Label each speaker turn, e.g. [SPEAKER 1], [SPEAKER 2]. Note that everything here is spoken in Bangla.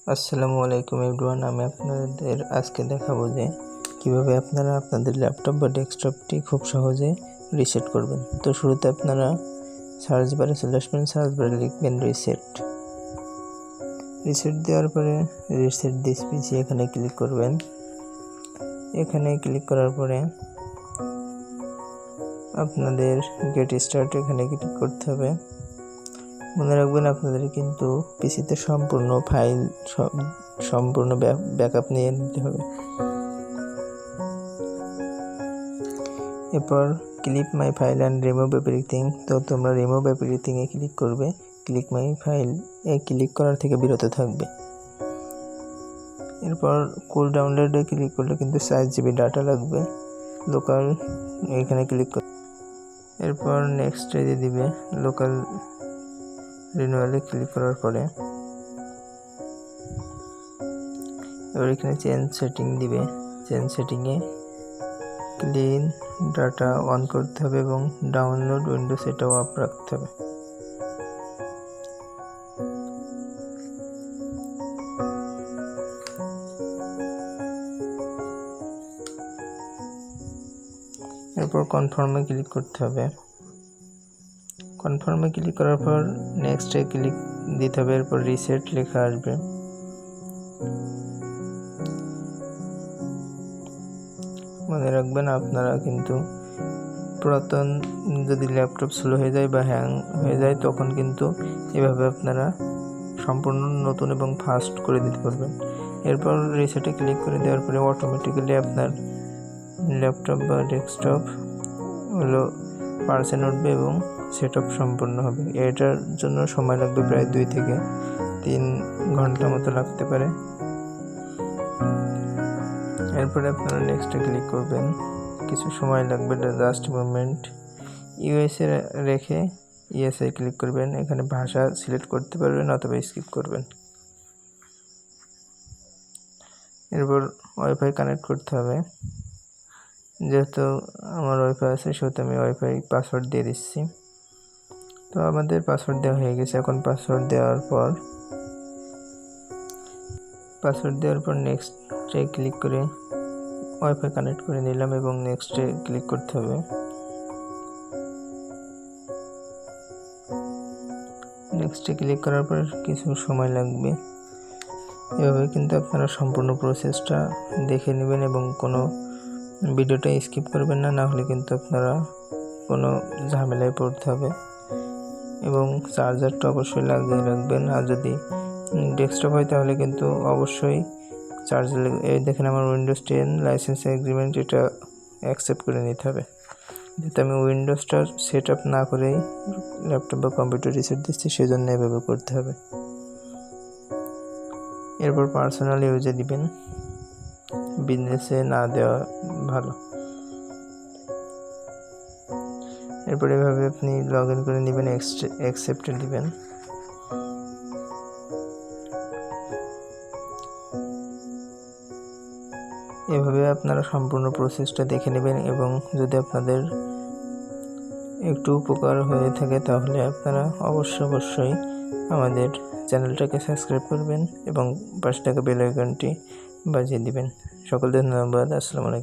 [SPEAKER 1] আসসালামু আলাইকুম এভরিওয়ান, আমি আপনাদের আজকে দেখাবো যে কিভাবে আপনারা আপনাদের ল্যাপটপ বা ডেস্কটপটি খুব সহজে রিসেট করবেন। তো শুরুতে আপনারা সার্চ বারে চলে আসবেন, সার্চ বারে লিখবেন রিসেট দেওয়ার পরে রিসেট দিস পিসি এখানে ক্লিক করবেন। এখানে ক্লিক করার পরে আপনাদের গেট স্টার্ট এখানে ক্লিক করতে হবে। মনে রাখবেন আপনাদের কিন্তু পিসিতে সম্পূর্ণ ফাইল সম্পূর্ণ ব্যাকআপ নিয়ে নিতে হবে। এরপর click my file and remove everything, তো তোমরা রিমুভ এভরিথিংয়ে ক্লিক করবে। ক্লিক মাই ফাইল এ ক্লিক করার থেকে বিরত থাকবে। এরপর কুল ডাউনলোডে ক্লিক করলে কিন্তু 4 GB ডাটা লাগবে। লোকাল এখানে ক্লিক করে এরপর নেক্সট দিয়ে দিবে। লোকাল রিনিউয়ালে ক্লিক করার পরে এবার এখানে চেঞ্জ সেটিং দিবে। চেঞ্জ সেটিংয়ে ক্লিন ডাটা অন করতে হবে এবং ডাউনলোড উইন্ডোজ এটাও অফ রাখতে হবে। এরপর কনফার্মে ক্লিক করতে হবে। কনফার্মে ক্লিক করার পর নেক্সটে ক্লিক দিতে হবে। এরপর রিসেট লেখা আসবে। মনে রাখবেন আপনারা কিন্তু পুরাতন যদি ল্যাপটপ স্লো হয়ে যায় বা হ্যাং হয়ে যায় তখন কিন্তু এভাবে আপনারা সম্পূর্ণ নতুন এবং ফাস্ট করে দিতে পারবেন। এরপর রিসেটে ক্লিক করে দেওয়ার পরে অটোমেটিক্যালি আপনার ল্যাপটপ বা ডেস্কটপ পার্সেন্ট উঠবে এবং সেট আপ সম্পূর্ণ হবে। এটার জন্য সময় লাগবে প্রায় 2 থেকে 3 ঘন্টা মতো লাগতে পারে। এরপরে আপনারা নেক্সটে ক্লিক করবেন। কিছু সময় লাগবে, জাস্ট মোমেন্ট। ইউএসএ রেখে ইএসএ ক্লিক করবেন। এখানে ভাষা সিলেক্ট করতে পারবেন অথবা স্কিপ করবেন। এরপর ওয়াইফাই কানেক্ট করতে হবে। যেহেতু আমার ওয়াইফাই আছে সেহেতু আমি ওয়াইফাই পাসওয়ার্ড দিয়ে দিচ্ছি। তো আমাদের পাসওয়ার্ড দেওয়া হয়ে গেছে। এখন পাসওয়ার্ড দেওয়ার পর নেক্সটে ক্লিক করে ওয়াইফাই কানেক্ট করে নিলাম এবং নেক্সটে ক্লিক করতে হবে। নেক্সটে ক্লিক করার পর কিছু সময় লাগবে। এভাবে কিন্তু আপনারা সম্পূর্ণ প্রসেসটা দেখে নেবেন এবং কোনো ভিডিওটা স্কিপ করবেন না, না হলে কিন্তু আপনারা কোনো ঝামেলায় পড়তে হবে। এবং চার্জারটা অবশ্যই লাগিয়ে রাখবেন। আর যদি ডেস্কটপ হয় তাহলে কিন্তু অবশ্যই চার্জার এই দেখেন আমার উইন্ডোজ 10 লাইসেন্স এগ্রিমেন্ট এটা অ্যাকসেপ্ট করে নিতে হবে। যেহেতু আমি উইন্ডোজটা সেট আপ না করেই ল্যাপটপ বা কম্পিউটার রিসেট দিচ্ছি সেজন্য এভাবে করতে হবে। এরপর পার্সোনাল ইউজে দিবেন, বিজনেসে না দেওয়া ভালো। এরপর এভাবে আপনি লগ ইন করে নেবেন, অ্যাকসেপ্টে দিবেন। এভাবে আপনারা সম্পূর্ণ প্রসেসটা দেখে নেবেন এবং যদি আপনাদের একটু উপকার হয়ে থাকে তাহলে আপনারা অবশ্যই আমাদের চ্যানেলটাকে সাবস্ক্রাইব করবেন এবং পাশে থাকা বেল আইকনটি বাজিয়ে দিবেন। সকলকে ধন্যবাদ। আসসালামু আলাইকুম।